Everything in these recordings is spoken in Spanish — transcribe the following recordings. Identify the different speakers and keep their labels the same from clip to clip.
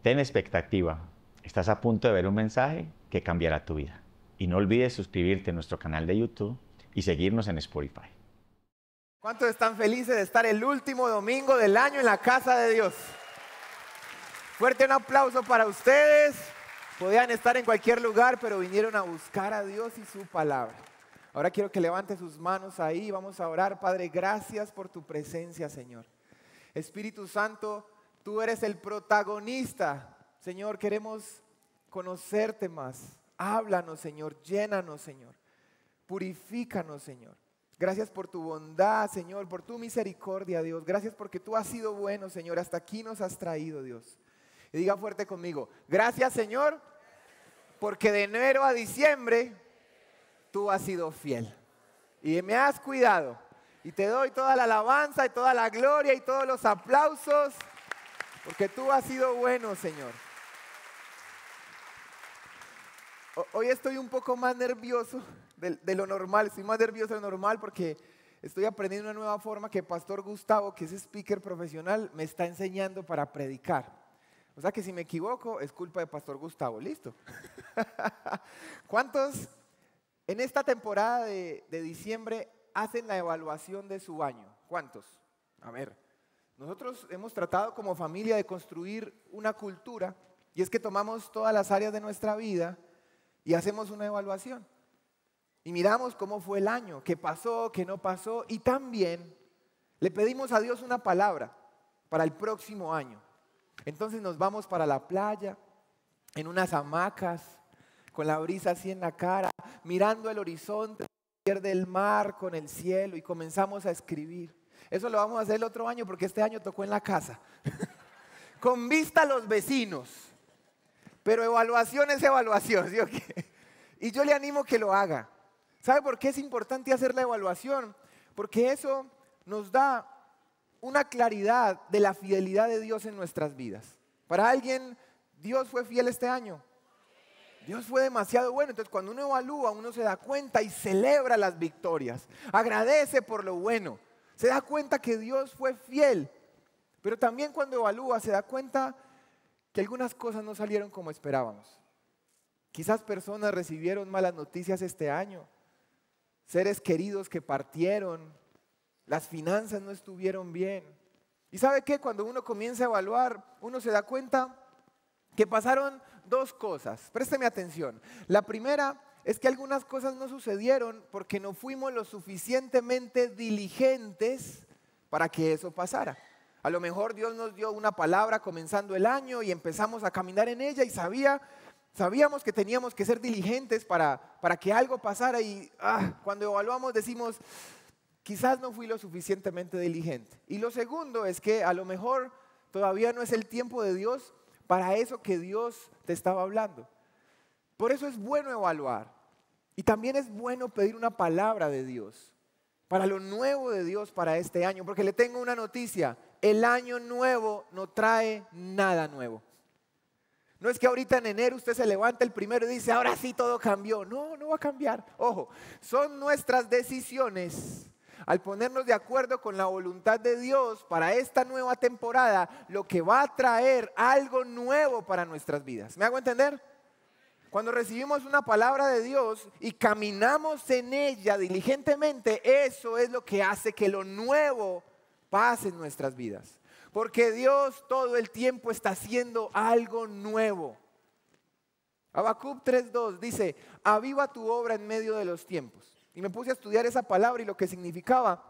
Speaker 1: Ten expectativa. Estás a punto de ver un mensaje que cambiará tu vida. Y no olvides suscribirte a nuestro canal de YouTube y seguirnos en Spotify.
Speaker 2: ¿Cuántos están felices de estar el último domingo del año en la casa de Dios? Fuerte un aplauso para ustedes. Podían estar en cualquier lugar, pero vinieron a buscar a Dios y su palabra. Ahora quiero que levante sus manos ahí. Vamos a orar. Padre, gracias por tu presencia, Señor. Espíritu Santo, tú eres el protagonista. Señor, queremos conocerte más. Háblanos, Señor. Llénanos, Señor. Purifícanos, Señor. Gracias por tu bondad, Señor, por tu misericordia, Dios. Gracias porque tú has sido bueno, Señor. Hasta aquí nos has traído, Dios. Y diga fuerte conmigo, gracias, Señor, porque de enero a diciembre tú has sido fiel. Y me has cuidado. Y te doy toda la alabanza y toda la gloria y todos los aplausos, porque tú has sido bueno, Señor. Hoy estoy un poco más nervioso de lo normal. Estoy más nervioso de lo normal porque estoy aprendiendo una nueva forma que Pastor Gustavo, que es speaker profesional, me está enseñando para predicar. O sea que si me equivoco es culpa de Pastor Gustavo. ¿Listo? ¿Cuántos en esta temporada de diciembre hacen la evaluación de su año? ¿Cuántos? A ver, nosotros hemos tratado como familia de construir una cultura y es que tomamos todas las áreas de nuestra vida y hacemos una evaluación. Y miramos cómo fue el año, qué pasó, qué no pasó. Y también le pedimos a Dios una palabra para el próximo año. Entonces nos vamos para la playa, en unas hamacas, con la brisa así en la cara, mirando el horizonte, pierde el mar con el cielo y comenzamos a escribir. Eso lo vamos a hacer el otro año porque este año tocó en la casa. Con vista a los vecinos. Pero evaluación es evaluación, ¿sí o qué? Y yo le animo que lo haga. ¿Sabe por qué es importante hacer la evaluación? Porque eso nos da una claridad de la fidelidad de Dios en nuestras vidas. Para alguien, Dios fue fiel este año. Dios fue demasiado bueno. Entonces, cuando uno evalúa, uno se da cuenta y celebra las victorias. Agradece por lo bueno. Se da cuenta que Dios fue fiel. Pero también cuando evalúa, se da cuenta que algunas cosas no salieron como esperábamos. Quizás personas recibieron malas noticias este año, seres queridos que partieron, las finanzas no estuvieron bien. ¿Y sabe qué? Cuando uno comienza a evaluar, uno se da cuenta que pasaron dos cosas. Présteme atención. La primera es que algunas cosas no sucedieron porque no fuimos lo suficientemente diligentes para que eso pasara. A lo mejor Dios nos dio una palabra comenzando el año y empezamos a caminar en ella y sabíamos que teníamos que ser diligentes para que algo pasara y cuando evaluamos decimos, quizás no fui lo suficientemente diligente. Y lo segundo es que a lo mejor todavía no es el tiempo de Dios para eso que Dios te estaba hablando. Por eso es bueno evaluar y también es bueno pedir una palabra de Dios para lo nuevo de Dios para este año, porque le tengo una noticia. El año nuevo no trae nada nuevo. No es que ahorita en enero usted se levanta el primero y dice, ahora sí todo cambió. No, no va a cambiar. Ojo, son nuestras decisiones al ponernos de acuerdo con la voluntad de Dios para esta nueva temporada, lo que va a traer algo nuevo para nuestras vidas. ¿Me hago entender? Cuando recibimos una palabra de Dios y caminamos en ella diligentemente, eso es lo que hace que lo nuevo pase en nuestras vidas. Porque Dios todo el tiempo está haciendo algo nuevo. Habacuc 3:2 dice, aviva tu obra en medio de los tiempos. Y me puse a estudiar esa palabra y lo que significaba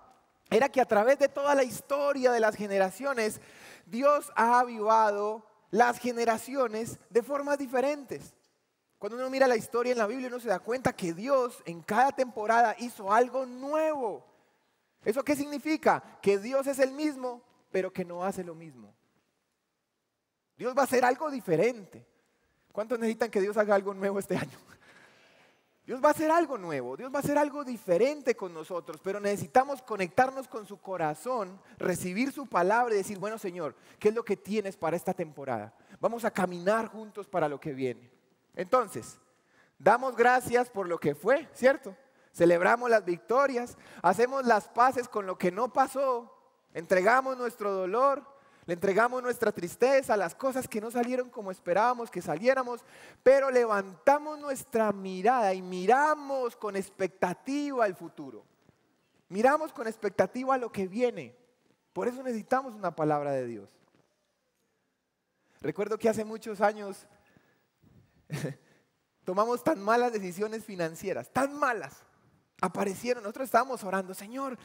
Speaker 2: era que a través de toda la historia de las generaciones, Dios ha avivado las generaciones de formas diferentes. Cuando uno mira la historia en la Biblia, uno se da cuenta que Dios en cada temporada hizo algo nuevo. ¿Eso qué significa? Que Dios es el mismo, pero que no hace lo mismo. Dios va a hacer algo diferente. ¿Cuántos necesitan que Dios haga algo nuevo este año? Dios va a hacer algo nuevo, Dios va a hacer algo diferente con nosotros, pero necesitamos conectarnos con su corazón, recibir su palabra y decir, bueno Señor, ¿qué es lo que tienes para esta temporada? Vamos a caminar juntos para lo que viene. Entonces, damos gracias por lo que fue, ¿cierto? Celebramos las victorias, hacemos las paces con lo que no pasó, entregamos nuestro dolor, Le entregamos nuestra tristeza, las cosas que no salieron como esperábamos que saliéramos, pero levantamos nuestra mirada y miramos con expectativa al futuro. Miramos con expectativa a lo que viene. Por eso necesitamos una palabra de Dios. Recuerdo que hace muchos años tomamos tan malas decisiones financieras, tan malas. Aparecieron, nosotros estábamos orando, Señor,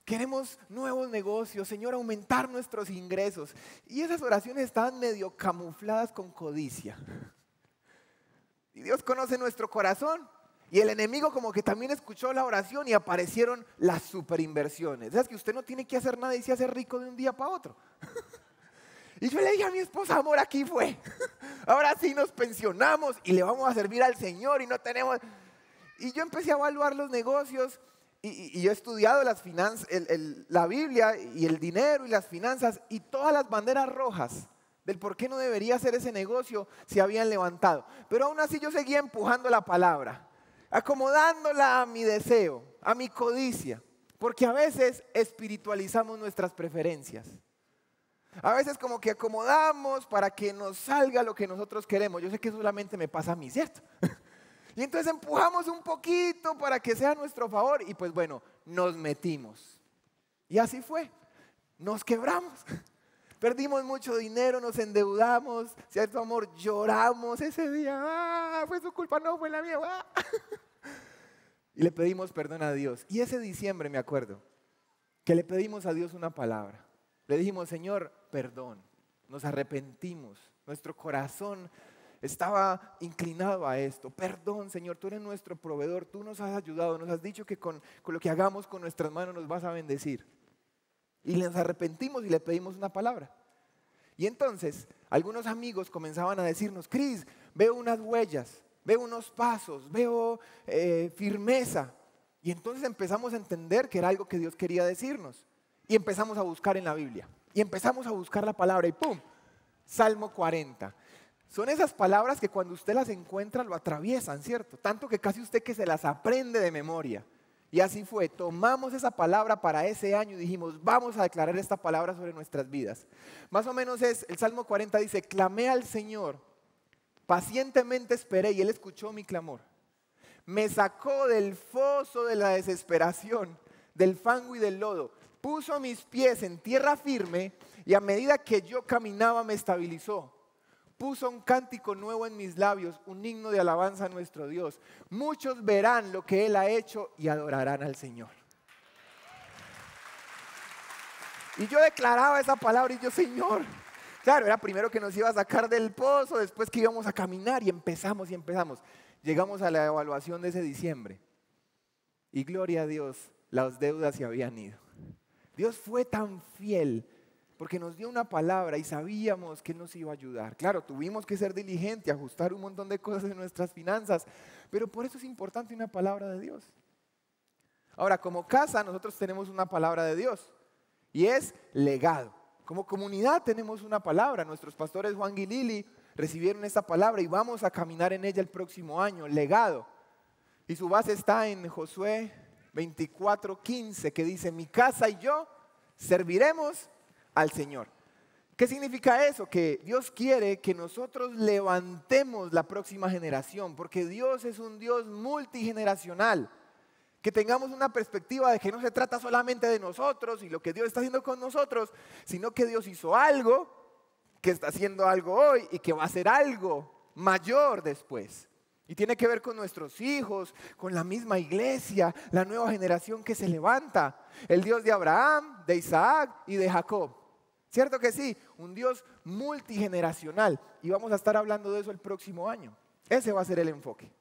Speaker 2: queremos nuevos negocios, Señor, aumentar nuestros ingresos. Y esas oraciones estaban medio camufladas con codicia. Y Dios conoce nuestro corazón. Y el enemigo como que también escuchó la oración y aparecieron las superinversiones. Es que usted no tiene que hacer nada y se hace rico de un día para otro. Y yo le dije a mi esposa, amor, aquí fue. Ahora sí nos pensionamos y le vamos a servir al Señor y no tenemos... Y yo empecé a evaluar los negocios y yo he estudiado las finanzas, la Biblia y el dinero y las finanzas y todas las banderas rojas del por qué no debería hacer ese negocio se habían levantado. Pero aún así yo seguía empujando la palabra, acomodándola a mi deseo, a mi codicia, porque a veces espiritualizamos nuestras preferencias. A veces como que acomodamos para que nos salga lo que nosotros queremos. Yo sé que solamente me pasa a mí, ¿cierto? Y entonces empujamos un poquito para que sea a nuestro favor y pues bueno, nos metimos. Y así fue, nos quebramos. Perdimos mucho dinero, nos endeudamos, ¿cierto, amor? Lloramos ese día, fue su culpa, no fue la mía. Y le pedimos perdón a Dios. Y ese diciembre me acuerdo que le pedimos a Dios una palabra. Le dijimos, Señor, perdón, nos arrepentimos, nuestro corazón estaba inclinado a esto. Perdón, Señor, tú eres nuestro proveedor, tú nos has ayudado, nos has dicho que con lo que hagamos con nuestras manos nos vas a bendecir. Y nos arrepentimos y le pedimos una palabra. Y entonces algunos amigos comenzaban a decirnos, Cris, veo unas huellas, veo unos pasos, veo firmeza. Y entonces empezamos a entender que era algo que Dios quería decirnos. Y empezamos a buscar en la Biblia. Y empezamos a buscar la palabra y ¡pum! Salmo 40. Son esas palabras que cuando usted las encuentra lo atraviesan, ¿cierto? Tanto que casi usted que se las aprende de memoria. Y así fue, tomamos esa palabra para ese año y dijimos, vamos a declarar esta palabra sobre nuestras vidas. Más o menos es, el Salmo 40 dice, clamé al Señor, pacientemente esperé y Él escuchó mi clamor. Me sacó del foso de la desesperación, del fango y del lodo. Puso mis pies en tierra firme y a medida que yo caminaba me estabilizó. Puso un cántico nuevo en mis labios, un himno de alabanza a nuestro Dios. Muchos verán lo que Él ha hecho y adorarán al Señor. Y yo declaraba esa palabra y yo, Señor, claro, era primero que nos iba a sacar del pozo, después que íbamos a caminar y empezamos. Llegamos a la evaluación de ese diciembre y gloria a Dios, las deudas se habían ido. Dios fue tan fiel porque nos dio una palabra y sabíamos que Él nos iba a ayudar. Claro, tuvimos que ser diligentes, ajustar un montón de cosas en nuestras finanzas, pero por eso es importante una palabra de Dios. Ahora, como casa, nosotros tenemos una palabra de Dios y es legado. Como comunidad tenemos una palabra. Nuestros pastores Juan y Lili recibieron esta palabra y vamos a caminar en ella el próximo año, legado. Y su base está en Josué 24:15, que dice, mi casa y yo serviremos al Señor. ¿Qué significa eso? Que Dios quiere que nosotros levantemos la próxima generación, porque Dios es un Dios multigeneracional. Que tengamos una perspectiva de que no se trata solamente de nosotros y lo que Dios está haciendo con nosotros, sino que Dios hizo algo, que está haciendo algo hoy y que va a hacer algo mayor después. Y tiene que ver con nuestros hijos, con la misma iglesia, la nueva generación que se levanta. El Dios de Abraham, de Isaac y de Jacob. ¿Cierto que sí? Un Dios multigeneracional. Y vamos a estar hablando de eso el próximo año. Ese va a ser el enfoque.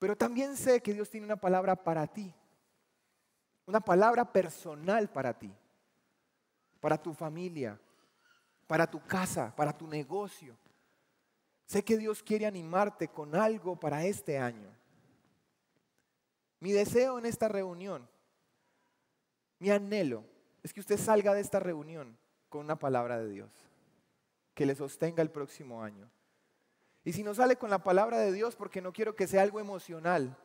Speaker 2: Pero también sé que Dios tiene una palabra para ti. Una palabra personal para ti. Para tu familia. Para tu casa. Para tu negocio. Sé que Dios quiere animarte con algo para este año. Mi deseo en esta reunión, mi anhelo, es que usted salga de esta reunión con una palabra de Dios, que le sostenga el próximo año. Y si no sale con la palabra de Dios, porque no quiero que sea algo emocional,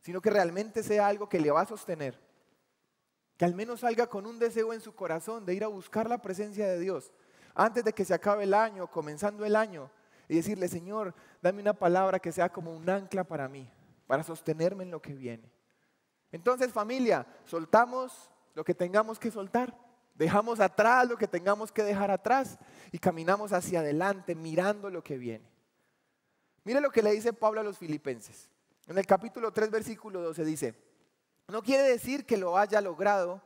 Speaker 2: sino que realmente sea algo que le va a sostener, Que al menos salga con un deseo en su corazón de ir a buscar la presencia de Dios antes de que se acabe el año, comenzando el año, y decirle, Señor, dame una palabra que sea como un ancla para mí, para sostenerme en lo que viene. Entonces, familia, soltamos lo que tengamos que soltar, dejamos atrás lo que tengamos que dejar atrás y caminamos hacia adelante mirando lo que viene. Mire lo que le dice Pablo a los filipenses. En el capítulo 3, versículo 12 dice, no quiere decir que lo haya logrado,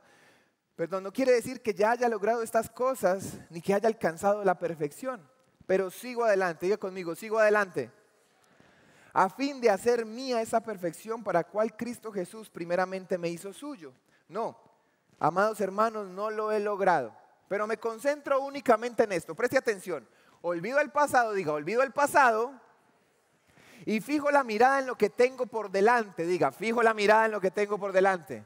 Speaker 2: no quiere decir que ya haya logrado estas cosas, ni que haya alcanzado la perfección, pero sigo adelante, diga conmigo, sigo adelante, a fin de hacer mía esa perfección para cual Cristo Jesús primeramente me hizo suyo. No, amados hermanos, no lo he logrado, pero me concentro únicamente en esto, preste atención, olvido el pasado, diga, olvido el pasado, y fijo la mirada en lo que tengo por delante, diga, fijo la mirada en lo que tengo por delante.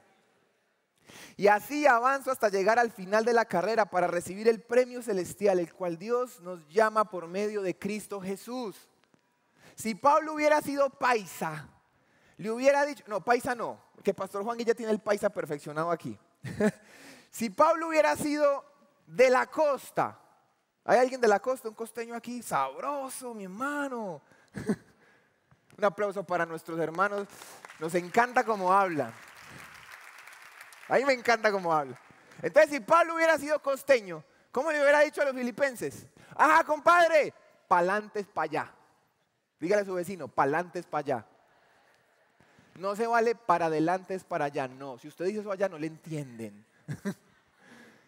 Speaker 2: Y así avanzo hasta llegar al final de la carrera para recibir el premio celestial, el cual Dios nos llama por medio de Cristo Jesús. Si Pablo hubiera sido paisa, le hubiera dicho, no, paisa no, que Pastor Juan ya tiene el paisa perfeccionado aquí. Si Pablo hubiera sido de la costa, ¿hay alguien de la costa, un costeño aquí? Sabroso, mi hermano. Un aplauso para nuestros hermanos, nos encanta cómo hablan. A mí me encanta cómo habla. Entonces, si Pablo hubiera sido costeño, ¿cómo le hubiera dicho a los filipenses? Ajá, compadre, pa'lantes para allá. Dígale a su vecino, pa'lantes para allá. No se vale para adelante es para allá, no. Si usted dice eso allá, no le entienden.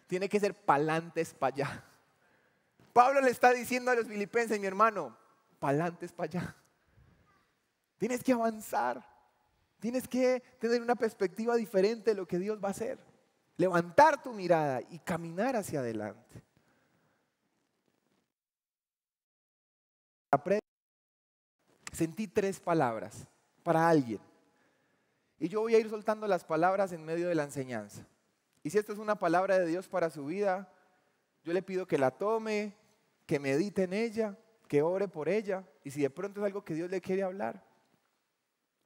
Speaker 2: Tiene que ser pa'lantes para allá. Pablo le está diciendo a los filipenses, mi hermano, pa'lantes para allá. Tienes que avanzar. Tienes que tener una perspectiva diferente de lo que Dios va a hacer. Levantar tu mirada y caminar hacia adelante. Sentí 3 palabras para alguien. Y yo voy a ir soltando las palabras en medio de la enseñanza. Y si esto es una palabra de Dios para su vida, yo le pido que la tome, que medite en ella, que ore por ella. Y si de pronto es algo que Dios le quiere hablar,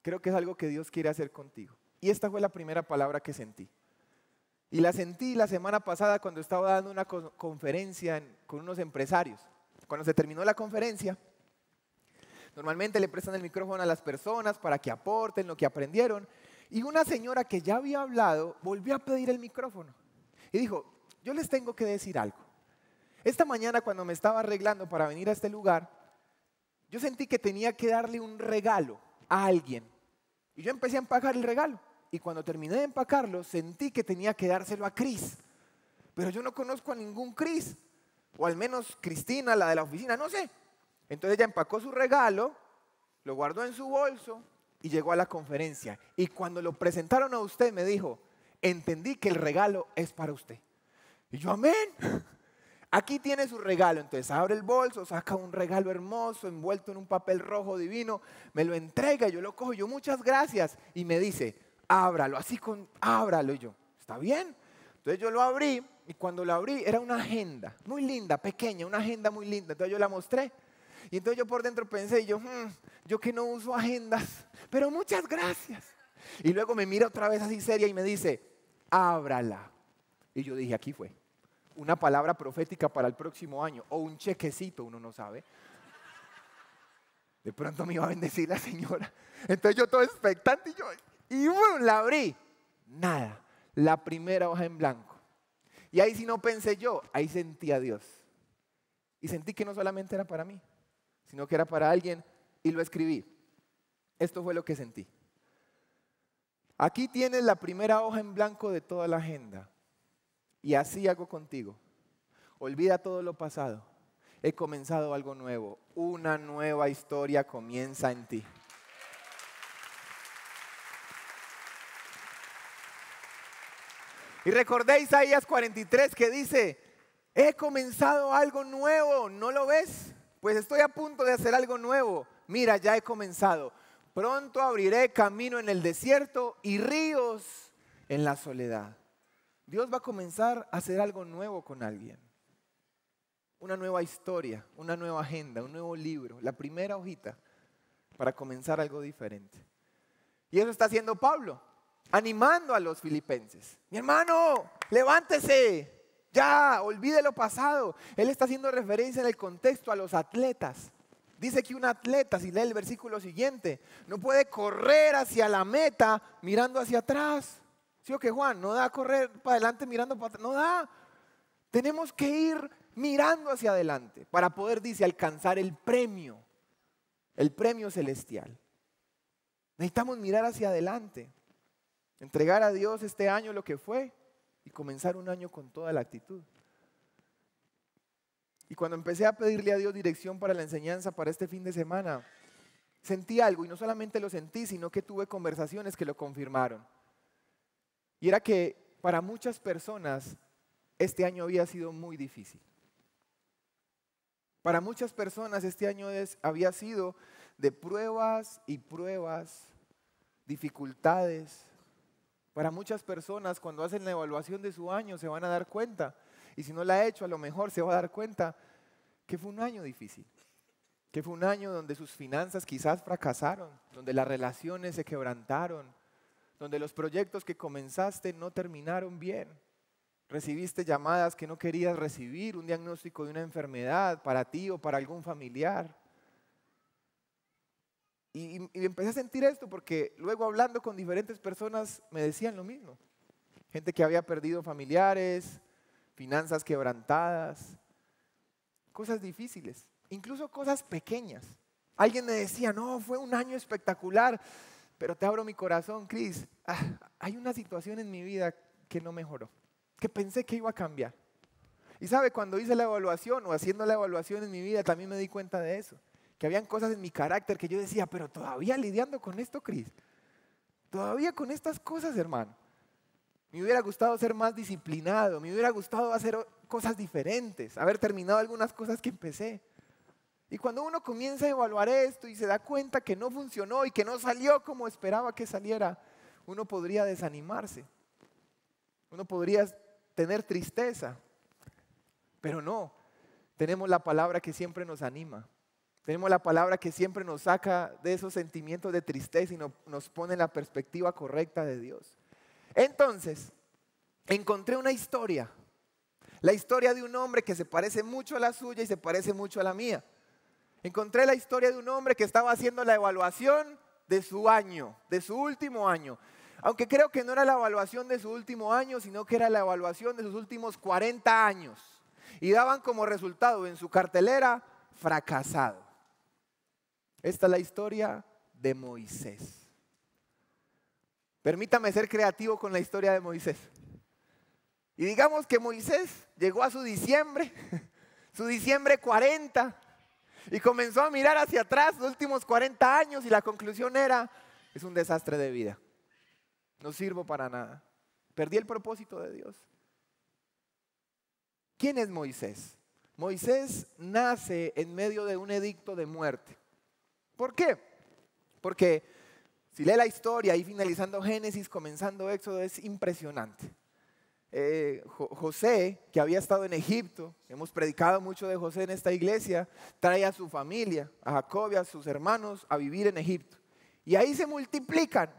Speaker 2: creo que es algo que Dios quiere hacer contigo. Y esta fue la primera palabra que sentí. Y la sentí la semana pasada cuando estaba dando una conferencia con unos empresarios. Cuando se terminó la conferencia, normalmente le prestan el micrófono a las personas para que aporten lo que aprendieron. Y una señora que ya había hablado volvió a pedir el micrófono. Y dijo, yo les tengo que decir algo. Esta mañana cuando me estaba arreglando para venir a este lugar, yo sentí que tenía que darle un regalo a alguien. Y yo empecé a empacar el regalo. Y cuando terminé de empacarlo, sentí que tenía que dárselo a Cris. Pero yo no conozco a ningún Cris. O al menos Cristina, la de la oficina, no sé. Entonces ella empacó su regalo, lo guardó en su bolso y llegó a la conferencia. Y cuando lo presentaron a usted me dijo, entendí que el regalo es para usted. Y yo, amén. Aquí tiene su regalo. Entonces abre el bolso, saca un regalo hermoso, envuelto en un papel rojo divino, me lo entrega, yo lo cojo, yo muchas gracias. Y me dice, ábralo, ábralo. Y yo, ¿está bien? Entonces yo lo abrí y cuando lo abrí era una agenda muy linda, pequeña, una agenda muy linda. Entonces yo la mostré. Y entonces yo por dentro pensé, yo que no uso agendas, pero muchas gracias. Y luego me mira otra vez así seria y me dice, ábrala. Y yo dije, aquí fue. Una palabra profética para el próximo año o un chequecito, uno no sabe. De pronto me iba a bendecir la señora. Entonces yo todo expectante y bueno, la abrí. Nada, la primera hoja en blanco. Y ahí sí no pensé yo, ahí sentí a Dios. Y sentí que no solamente era para mí, sino que era para alguien y lo escribí. Esto fue lo que sentí. Aquí tienes la primera hoja en blanco de toda la agenda. Y así hago contigo. Olvida todo lo pasado. He comenzado algo nuevo. Una nueva historia comienza en ti. Y recordé Isaías 43 que dice, he comenzado algo nuevo, ¿no lo ves? Pues estoy a punto de hacer algo nuevo. Mira, ya he comenzado. Pronto abriré camino en el desierto y ríos en la soledad. Dios va a comenzar a hacer algo nuevo con alguien. Una nueva historia, una nueva agenda, un nuevo libro, la primera hojita para comenzar algo diferente. Y eso está haciendo Pablo. animando a los filipenses. Mi hermano, levántese, ya, olvide lo pasado. Él está haciendo referencia en el contexto a los atletas. Dice que un atleta, si lee el versículo siguiente, no puede correr hacia la meta mirando hacia atrás. ¿Sí o qué, Juan? No da correr para adelante mirando para atrás, no da. Tenemos que ir mirando hacia adelante para poder, dice, alcanzar el premio celestial. Necesitamos mirar hacia adelante, entregar a Dios este año lo que fue y comenzar un año con toda la actitud. Y cuando empecé a pedirle a Dios dirección para la enseñanza para este fin de semana, sentí algo, y no solamente lo sentí, sino que tuve conversaciones que lo confirmaron. Y era que para muchas personas este año había sido muy difícil. Para muchas personas este año había sido de pruebas y pruebas, dificultades. Para muchas personas cuando hacen la evaluación de su año se van a dar cuenta, y si no la ha hecho a lo mejor se va a dar cuenta que fue un año difícil, que fue un año donde sus finanzas quizás fracasaron, donde las relaciones se quebrantaron, donde los proyectos que comenzaste no terminaron bien. Recibiste llamadas que no querías recibir, un diagnóstico de una enfermedad para ti o para algún familiar. Y empecé a sentir esto porque luego hablando con diferentes personas me decían lo mismo. Gente que había perdido familiares, finanzas quebrantadas, cosas difíciles, incluso cosas pequeñas. Alguien me decía, no, fue un año espectacular, pero te abro mi corazón, Cris, hay una situación en mi vida que no mejoró, que pensé que iba a cambiar. Y sabe, cuando hice la evaluación o haciendo la evaluación en mi vida, también me di cuenta de eso, que habían cosas en mi carácter que yo decía, pero todavía lidiando con esto, Cris, todavía con estas cosas, hermano. Me hubiera gustado ser más disciplinado, me hubiera gustado hacer cosas diferentes, haber terminado algunas cosas que empecé. Y cuando uno comienza a evaluar esto y se da cuenta que no funcionó y que no salió como esperaba que saliera, uno podría desanimarse, uno podría tener tristeza, pero no, tenemos la palabra que siempre nos anima, tenemos la palabra que siempre nos saca de esos sentimientos de tristeza y nos pone en la perspectiva correcta de Dios. Entonces, encontré una historia, la historia de un hombre que se parece mucho a la suya y se parece mucho a la mía. Encontré la historia de un hombre que estaba haciendo la evaluación de su año, de su último año. Aunque creo que no era la evaluación de su último año, sino que era la evaluación de sus últimos 40 años. Y daban como resultado en su cartelera, fracasado. Esta es la historia de Moisés. Permítame ser creativo con la historia de Moisés. Y digamos que Moisés llegó a su diciembre 40, y comenzó a mirar hacia atrás los últimos 40 años y la conclusión era, es un desastre de vida. No sirvo para nada. Perdí el propósito de Dios. ¿Quién es Moisés? Moisés nace en medio de un edicto de muerte. ¿Por qué? Porque si lee la historia, ahí finalizando Génesis, comenzando Éxodo, es impresionante. José, que había estado en Egipto, hemos predicado mucho de José en esta iglesia, trae a su familia, a Jacob y a sus hermanos a vivir en Egipto. Y ahí se multiplican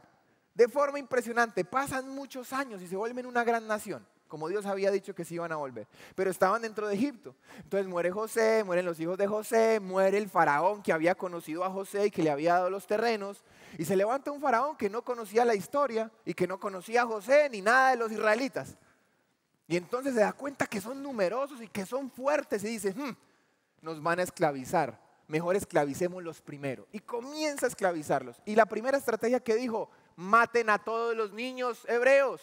Speaker 2: de forma impresionante, pasan muchos años y se vuelven una gran nación, como Dios había dicho que se iban a volver. Pero estaban dentro de Egipto. Entonces muere José, mueren los hijos de José, muere el faraón que había conocido a José y que le había dado los terrenos. Y se levanta un faraón que no conocía la historia y que no conocía a José ni nada de los israelitas. Y entonces se da cuenta que son numerosos y que son fuertes y dice, nos van a esclavizar, mejor esclavicémoslos primero. Y comienza a esclavizarlos. Y la primera estrategia que dijo, maten a todos los niños hebreos.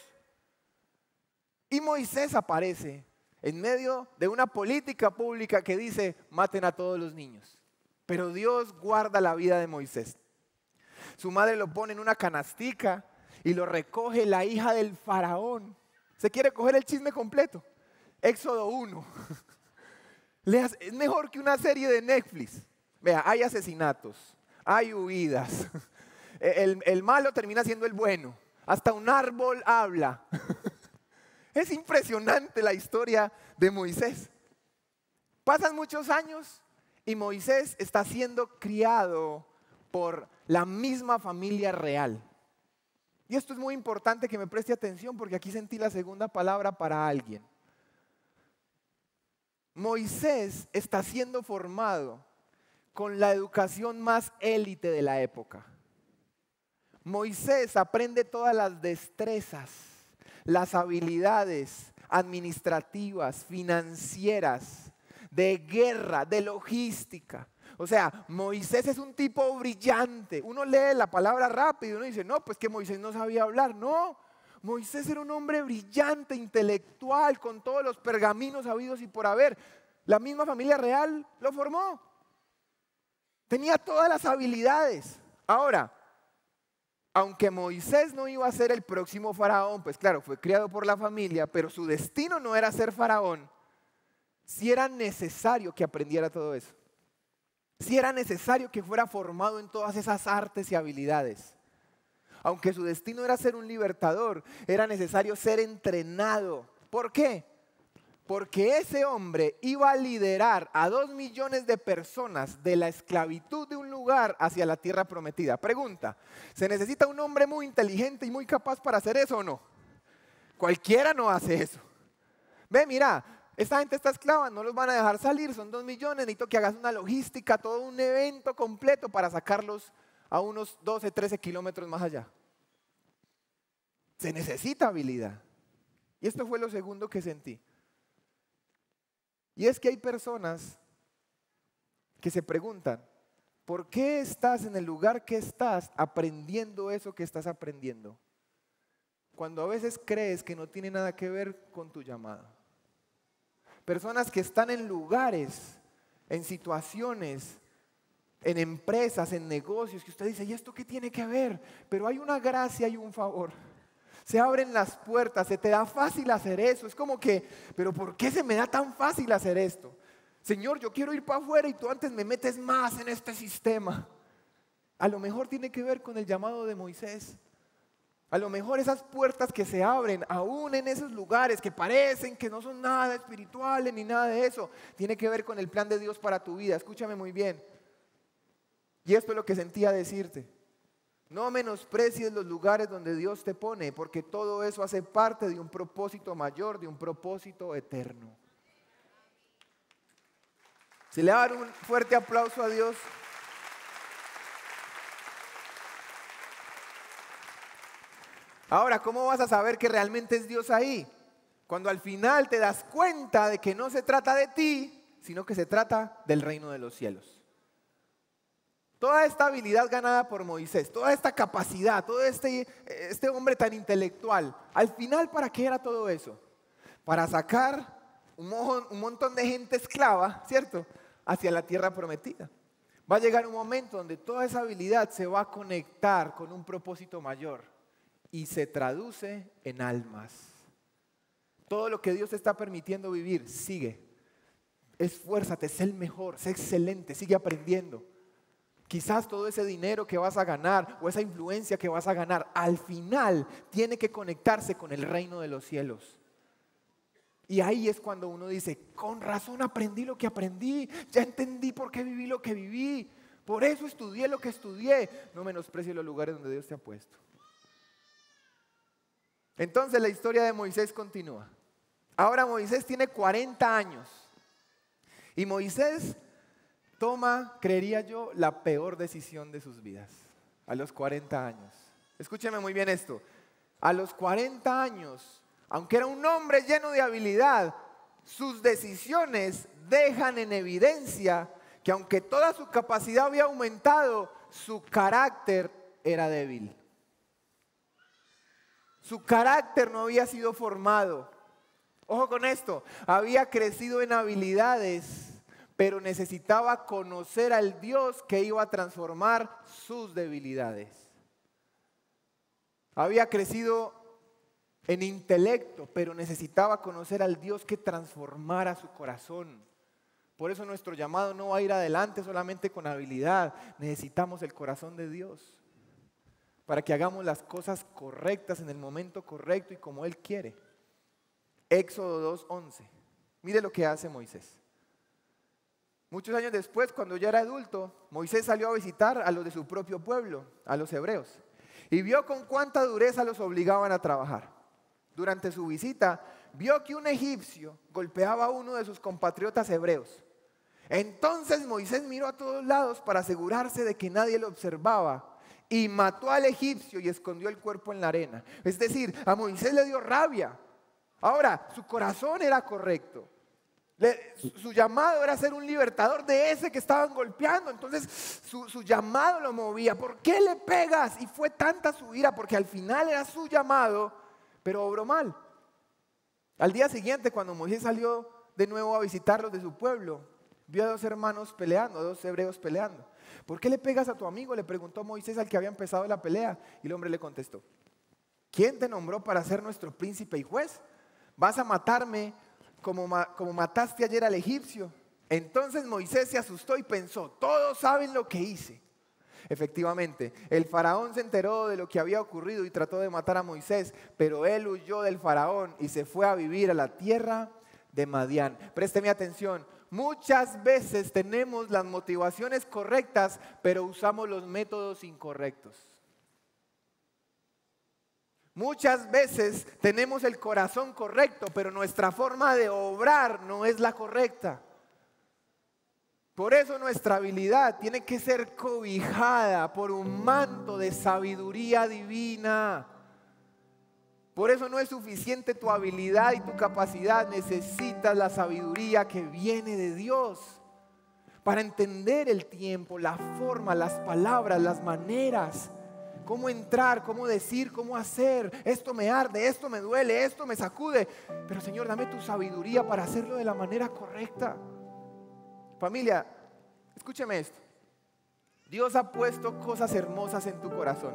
Speaker 2: Y Moisés aparece en medio de una política pública que dice, maten a todos los niños. Pero Dios guarda la vida de Moisés. Su madre lo pone en una canastica y lo recoge la hija del faraón. ¿Se quiere coger el chisme completo? Éxodo 1. Es mejor que una serie de Netflix. Vea, hay asesinatos, hay huidas. El malo termina siendo el bueno. Hasta un árbol habla. Es impresionante la historia de Moisés. Pasan muchos años y Moisés está siendo criado por la misma familia real. Y esto es muy importante que me preste atención porque aquí sentí la segunda palabra para alguien. Moisés está siendo formado con la educación más élite de la época. Moisés aprende todas las destrezas, las habilidades administrativas, financieras, de guerra, de logística. O sea, Moisés es un tipo brillante. Uno lee la palabra rápido y uno dice, no, pues que Moisés no sabía hablar. No, Moisés era un hombre brillante, intelectual, con todos los pergaminos habidos y por haber. La misma familia real lo formó. Tenía todas las habilidades. Ahora, aunque Moisés no iba a ser el próximo faraón, pues claro, fue criado por la familia, pero su destino no era ser faraón, sí era necesario que aprendiera todo eso. Sí era necesario que fuera formado en todas esas artes y habilidades. Aunque su destino era ser un libertador, era necesario ser entrenado. ¿Por qué? Porque ese hombre iba a liderar a 2 millones de personas de la esclavitud de un lugar hacia la tierra prometida. Pregunta, ¿se necesita un hombre muy inteligente y muy capaz para hacer eso o no? Cualquiera no hace eso. Ve, mira, esta gente está esclava, no los van a dejar salir, son 2 millones, necesito que hagas una logística, todo un evento completo para sacarlos a unos 12, 13 kilómetros más allá. Se necesita habilidad. Y esto fue lo segundo que sentí. Y es que hay personas que se preguntan, ¿por qué estás en el lugar que estás aprendiendo eso que estás aprendiendo? Cuando a veces crees que no tiene nada que ver con tu llamado. Personas que están en lugares, en situaciones, en empresas, en negocios, que usted dice, ¿y esto qué tiene que ver? Pero hay una gracia y un favor. Se abren las puertas, se te da fácil hacer eso. Es como que, pero ¿por qué se me da tan fácil hacer esto? Señor, yo quiero ir para afuera y tú antes me metes más en este sistema. A lo mejor tiene que ver con el llamado de Moisés. A lo mejor esas puertas que se abren, aún en esos lugares que parecen que no son nada espirituales ni nada de eso, tiene que ver con el plan de Dios para tu vida. Escúchame muy bien. Y esto es lo que sentía decirte. No menosprecies los lugares donde Dios te pone, porque todo eso hace parte de un propósito mayor, de un propósito eterno. Si le dan un fuerte aplauso a Dios. Ahora, ¿cómo vas a saber que realmente es Dios ahí? Cuando al final te das cuenta de que no se trata de ti, sino que se trata del reino de los cielos. Toda esta habilidad ganada por Moisés, toda esta capacidad, todo este hombre tan intelectual, al final, ¿para qué era todo eso? Para sacar un montón de gente esclava, ¿cierto?, hacia la tierra prometida. Va a llegar un momento donde toda esa habilidad se va a conectar con un propósito mayor y se traduce en almas. Todo lo que Dios te está permitiendo vivir, sigue. Esfuérzate, sé el mejor, sé excelente, sigue aprendiendo. Quizás todo ese dinero que vas a ganar o esa influencia que vas a ganar, al final tiene que conectarse con el reino de los cielos. Y ahí es cuando uno dice, con razón aprendí lo que aprendí, ya entendí por qué viví lo que viví, por eso estudié lo que estudié. No menosprecies los lugares donde Dios te ha puesto. Entonces la historia de Moisés continúa. Ahora Moisés tiene 40 años y Moisés toma, creería yo, la peor decisión de sus vidas a los 40 años. Escúcheme muy bien esto. A los 40 años, aunque era un hombre lleno de habilidad, sus decisiones dejan en evidencia que aunque toda su capacidad había aumentado, su carácter era débil. Su carácter no había sido formado. Ojo con esto, había crecido en habilidades, pero necesitaba conocer al Dios que iba a transformar sus debilidades. Había crecido en intelecto, pero necesitaba conocer al Dios que transformara su corazón. Por eso nuestro llamado no va a ir adelante solamente con habilidad. Necesitamos el corazón de Dios para que hagamos las cosas correctas en el momento correcto y como Él quiere. Éxodo 2:11. Mire lo que hace Moisés. Muchos años después, cuando ya era adulto, Moisés salió a visitar a los de su propio pueblo, a los hebreos. y vio con cuánta dureza los obligaban a trabajar. Durante su visita, vio que un egipcio golpeaba a uno de sus compatriotas hebreos. Entonces Moisés miró a todos lados para asegurarse de que nadie lo observaba y mató al egipcio y escondió el cuerpo en la arena. Es decir, a Moisés le dio rabia. Ahora, su corazón era correcto. Su llamado era ser un libertador de ese que estaban golpeando. Entonces su llamado lo movía. ¿Por qué le pegas? Y fue tanta su ira porque al final era su llamado, pero obró mal. Al día siguiente, cuando Moisés salió de nuevo a visitarlos de su pueblo, vio a dos hermanos peleando, a dos hebreos peleando. ¿Por qué le pegas a tu amigo?, le preguntó Moisés al que había empezado la pelea. Y el hombre le contestó: ¿quién te nombró para ser nuestro príncipe y juez? ¿Vas a matarme como mataste ayer al egipcio? Entonces Moisés se asustó y pensó: todos saben lo que hice. Efectivamente, el faraón se enteró de lo que había ocurrido y trató de matar a Moisés, pero él huyó del faraón y se fue a vivir a la tierra de Madián. Présteme atención. Muchas veces tenemos las motivaciones correctas, pero usamos los métodos incorrectos. Muchas veces tenemos el corazón correcto, pero nuestra forma de obrar no es la correcta. Por eso nuestra habilidad tiene que ser cobijada por un manto de sabiduría divina. Por eso no es suficiente tu habilidad y tu capacidad, necesitas la sabiduría que viene de Dios para entender el tiempo, la forma, las palabras, las maneras, cómo entrar, cómo decir, cómo hacer. Esto me arde, esto me duele, esto me sacude. Pero Señor, dame tu sabiduría para hacerlo de la manera correcta. Familia, escúcheme esto. Dios ha puesto cosas hermosas en tu corazón,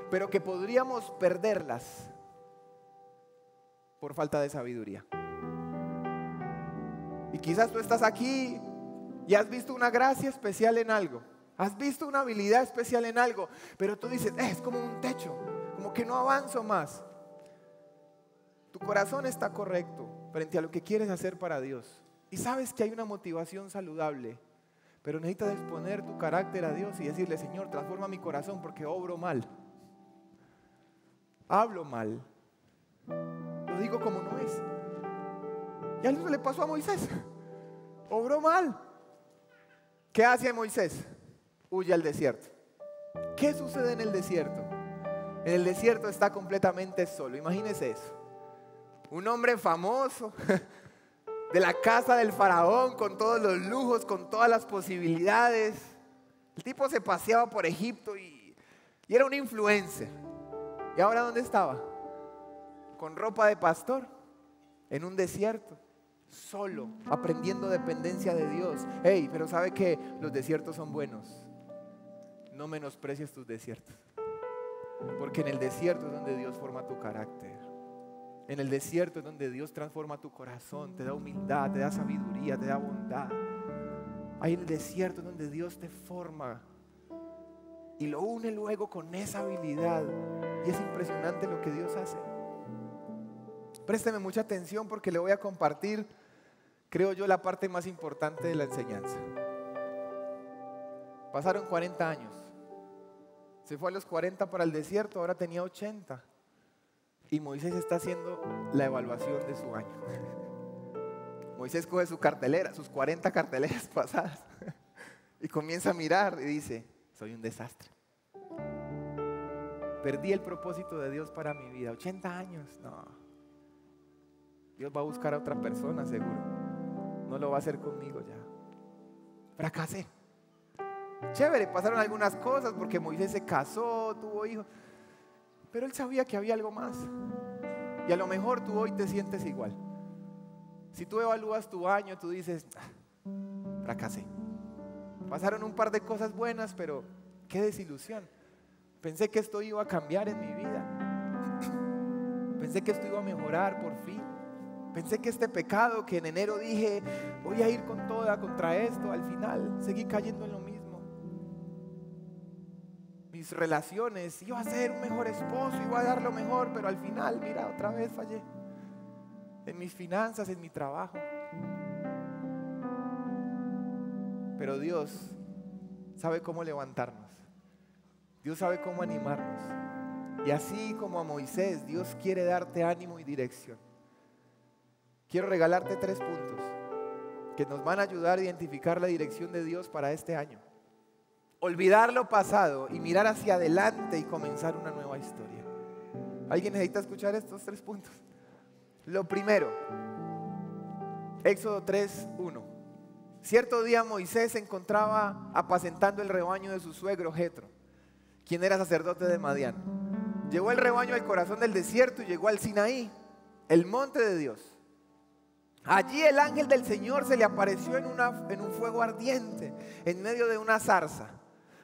Speaker 2: pero que podríamos perderlas por falta de sabiduría. Y quizás tú estás aquí y has visto una gracia especial en algo, has visto una habilidad especial en algo, pero tú dices: es como un techo, como que no avanzo más. Tu corazón está correcto frente a lo que quieres hacer para Dios. Y sabes que hay una motivación saludable, pero necesitas exponer tu carácter a Dios y decirle: Señor, transforma mi corazón porque obro mal, hablo mal, lo digo como no es. Y a eso le pasó a Moisés. Obró mal. ¿Qué hace Moisés? Huye al desierto. ¿Qué sucede en el desierto? En el desierto está completamente solo. Imagínese eso. Un hombre famoso de la casa del faraón, con todos los lujos, con todas las posibilidades. El tipo se paseaba por Egipto y era un influencer. ¿Y ahora dónde estaba? Con ropa de pastor, en un desierto, solo, aprendiendo dependencia de Dios. Hey, pero ¿sabe qué? Los desiertos son buenos. No menosprecies tus desiertos, porque en el desierto es donde Dios forma tu carácter. En el desierto es donde Dios transforma tu corazón, te da humildad, te da sabiduría, te da bondad. Ahí en el desierto es donde Dios te forma y lo une luego con esa habilidad. Y es impresionante lo que Dios hace. Présteme mucha atención porque le voy a compartir, creo yo, la parte más importante de la enseñanza. Pasaron 40 años. Se fue a los 40 para el desierto, ahora tenía 80. Y Moisés está haciendo la evaluación de su año. Moisés coge su cartelera, sus 40 carteleras pasadas, y comienza a mirar y dice: soy un desastre. Perdí el propósito de Dios para mi vida. 80 años, no. Dios va a buscar a otra persona seguro. No lo va a hacer conmigo ya. Fracasé. Chévere, pasaron algunas cosas porque Moisés se casó, tuvo hijos. Pero él sabía que había algo más. Y a lo mejor tú hoy te sientes igual. Si tú evalúas tu año, tú dices: fracasé. Pasaron un par de cosas buenas, pero qué desilusión. Pensé que esto iba a cambiar en mi vida. Pensé que esto iba a mejorar por fin. Pensé que este pecado que en enero dije: voy a ir con toda contra esto, al final seguí cayendo en lo mismo. Mis relaciones, iba a ser un mejor esposo, iba a dar lo mejor, pero al final, mira, otra vez fallé. En mis finanzas, en mi trabajo. Pero Dios sabe cómo levantarnos. Dios sabe cómo animarnos. Y así como a Moisés, Dios quiere darte ánimo y dirección. Quiero regalarte 3 puntos que nos van a ayudar a identificar la dirección de Dios para este año. Olvidar lo pasado y mirar hacia adelante y comenzar una nueva historia. ¿Alguien necesita escuchar estos 3 puntos? Lo primero, Éxodo 3:1. Cierto día Moisés se encontraba apacentando el rebaño de su suegro Jetro, quien era sacerdote de Madián. Llevó el rebaño al corazón del desierto y llegó al Sinaí, el monte de Dios. Allí el ángel del Señor se le apareció en un fuego ardiente, en medio de una zarza.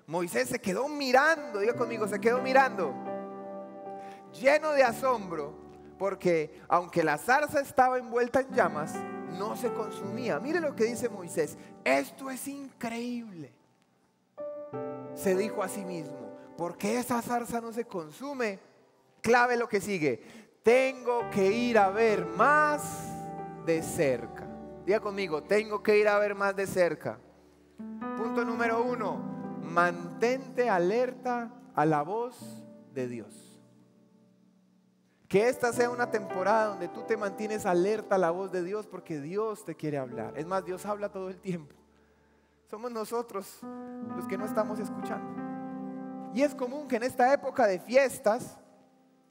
Speaker 2: Moisés se quedó mirando, diga conmigo, se quedó mirando, lleno de asombro, porque aunque la zarza estaba envuelta en llamas, no se consumía. Mire lo que dice Moisés: esto es increíble. Se dijo a sí mismo: ¿por qué esa zarza no se consume? Clave lo que sigue: tengo que ir a ver más de cerca. Diga conmigo, tengo que ir a ver más de cerca. Punto número 1, mantente alerta a la voz de Dios. Que esta sea una temporada donde tú te mantienes alerta a la voz de Dios, porque Dios te quiere hablar. Es más, Dios habla todo el tiempo. Somos nosotros los que no estamos escuchando. Y es común que en esta época de fiestas,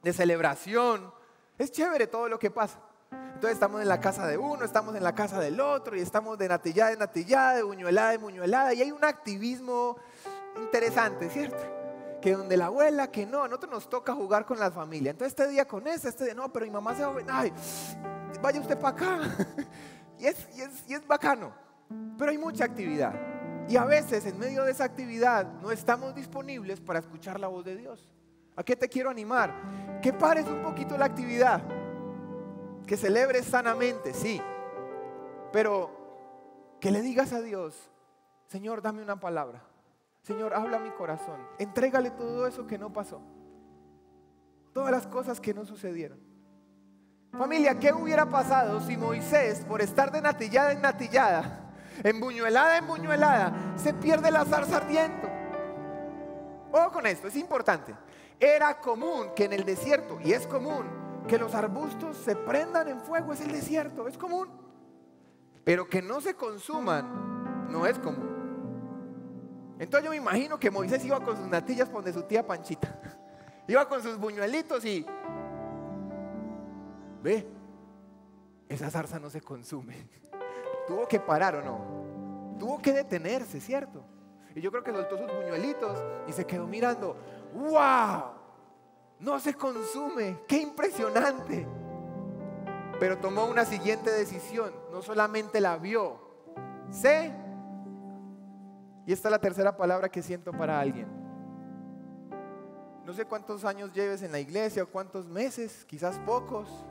Speaker 2: de celebración, es chévere todo lo que pasa. Entonces estamos en la casa de uno, estamos en la casa del otro, y estamos de natillada en natillada, de buñuelada en buñuelada, y hay un activismo interesante, ¿cierto? Que donde la abuela, que no, a nosotros nos toca jugar con la familia. Entonces este día con este día no, pero mi mamá se va a... Ay, vaya usted para acá. y es bacano, pero hay mucha actividad. Y a veces en medio de esa actividad no estamos disponibles para escuchar la voz de Dios. ¿A qué te quiero animar? Que pares un poquito la actividad, que celebres sanamente, sí, pero que le digas a Dios: Señor, dame una palabra. Señor, habla a mi corazón. Entrégale todo eso que no pasó, todas las cosas que no sucedieron. Familia, ¿qué hubiera pasado si Moisés, por estar de natillada en natillada, embuñuelada en buñuelada, se pierde la zarza ardiendo? Ojo con esto, es importante. Era común que en el desierto, y es común, que los arbustos se prendan en fuego. Es el desierto, es común. Pero que no se consuman no es común. Entonces yo me imagino que Moisés iba con sus natillas por donde su tía Panchita. Iba con sus buñuelitos y... ve, esa zarza no se consume. Tuvo que parar, ¿o no? Tuvo que detenerse, ¿cierto? Y yo creo que soltó sus buñuelitos y se quedó mirando. ¡Wow! No se consume. ¡Qué impresionante! Pero tomó una siguiente decisión. No solamente la vio, y esta es la tercera palabra que siento para alguien. No sé cuántos años lleves en la iglesia o cuántos meses, quizás pocos,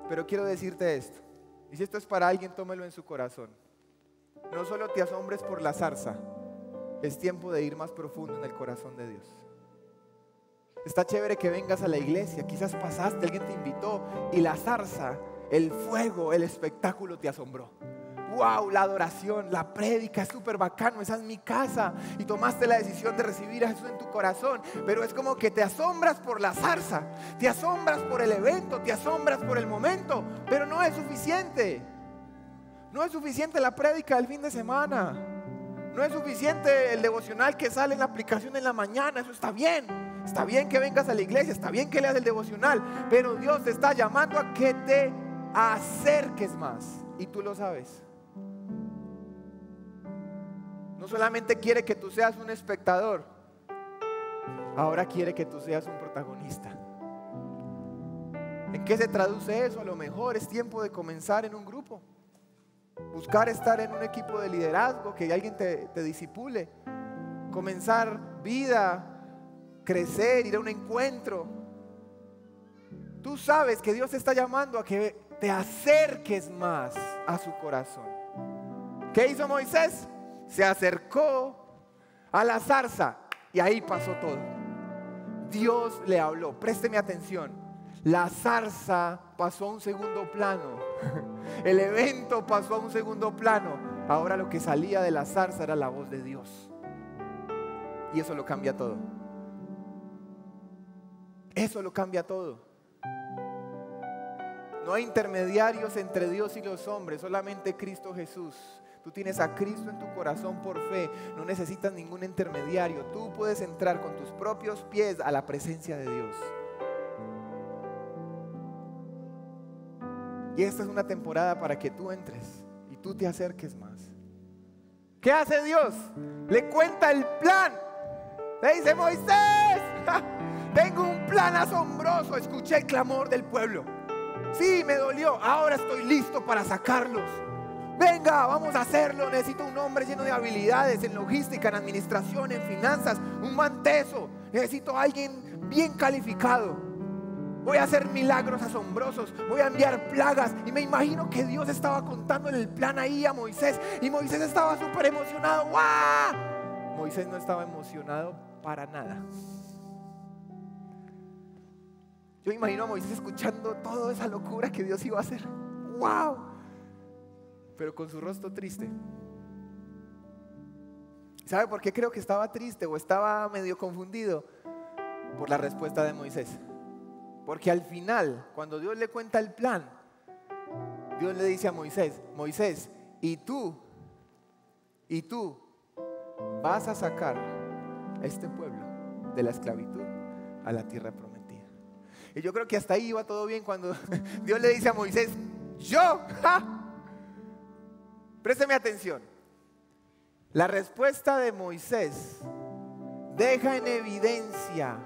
Speaker 2: pero quiero decirte esto. Y si esto es para alguien, tómelo en su corazón. No solo te asombres por la zarza, es tiempo de ir más profundo en el corazón de Dios. Está chévere que vengas a la iglesia, quizás pasaste, alguien te invitó y la zarza, el fuego, el espectáculo te asombró. Wow, la adoración, la prédica es súper bacano, esa es mi casa, y tomaste la decisión de recibir a Jesús en tu corazón, pero es como que te asombras por la zarza, te asombras por el evento, te asombras por el momento, pero no es suficiente. No es suficiente la prédica del fin de semana, no es suficiente el devocional que sale en la aplicación en la mañana. Eso está bien que vengas a la iglesia, está bien que leas el devocional, pero Dios te está llamando a que te acerques más, y tú lo sabes. No solamente quiere que tú seas un espectador, ahora quiere que tú seas un protagonista. ¿En qué se traduce eso? A lo mejor es tiempo de comenzar en un grupo, buscar estar en un equipo de liderazgo, que alguien te discipule, comenzar vida, crecer, ir a un encuentro. Tú sabes que Dios te está llamando a que te acerques más a su corazón. ¿Qué hizo Moisés? Se acercó a la zarza y ahí pasó todo. Dios le habló. Présteme atención. La zarza pasó a un segundo plano. El evento pasó a un segundo plano. Ahora lo que salía de la zarza era la voz de Dios. Y eso lo cambia todo. Eso lo cambia todo. No hay intermediarios entre Dios y los hombres, solamente Cristo Jesús. Tú tienes a Cristo en tu corazón por fe, no necesitas ningún intermediario. Tú puedes entrar con tus propios pies a la presencia de Dios. Y esta es una temporada para que tú entres y tú te acerques más. ¿Qué hace Dios? Le cuenta el plan. Le dice: Moisés, tengo un plan asombroso. Escuché el clamor del pueblo. Sí, me dolió. Ahora estoy listo para sacarlos. Venga, vamos a hacerlo. Necesito un hombre lleno de habilidades en logística, en administración, en finanzas, un manteso. Necesito a alguien bien calificado. Voy a hacer milagros asombrosos, voy a enviar plagas. Y me imagino que Dios estaba contándole el plan ahí a Moisés. Y Moisés estaba súper emocionado. ¡Guau! Moisés no estaba emocionado para nada. Yo me imagino a Moisés escuchando toda esa locura que Dios iba a hacer. ¡Wow! Pero con su rostro triste. ¿Sabe por qué creo que estaba triste o estaba medio confundido? Por la respuesta de Moisés. Porque al final, cuando Dios le cuenta el plan, Dios le dice a Moisés: Moisés, y tú vas a sacar a este pueblo de la esclavitud a la tierra prometida. Y yo creo que hasta ahí iba todo bien cuando Dios le dice a Moisés: yo, présteme atención. La respuesta de Moisés deja en evidencia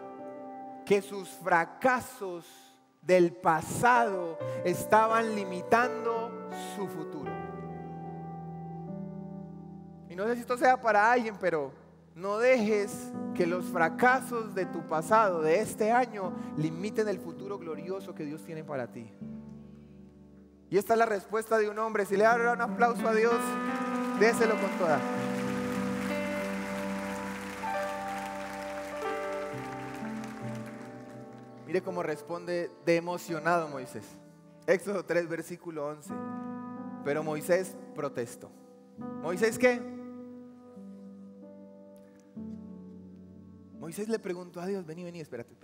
Speaker 2: que sus fracasos del pasado estaban limitando su futuro. Y no sé si esto sea para alguien, pero no dejes que los fracasos de tu pasado, de este año, limiten el futuro glorioso que Dios tiene para ti. Y esta es la respuesta de un hombre. Si le da un aplauso a Dios, déselo con toda. Mire cómo responde de emocionado Moisés. Éxodo 3, versículo 11. Pero Moisés protestó. ¿Moisés qué? Moisés le preguntó a Dios: vení, espérate.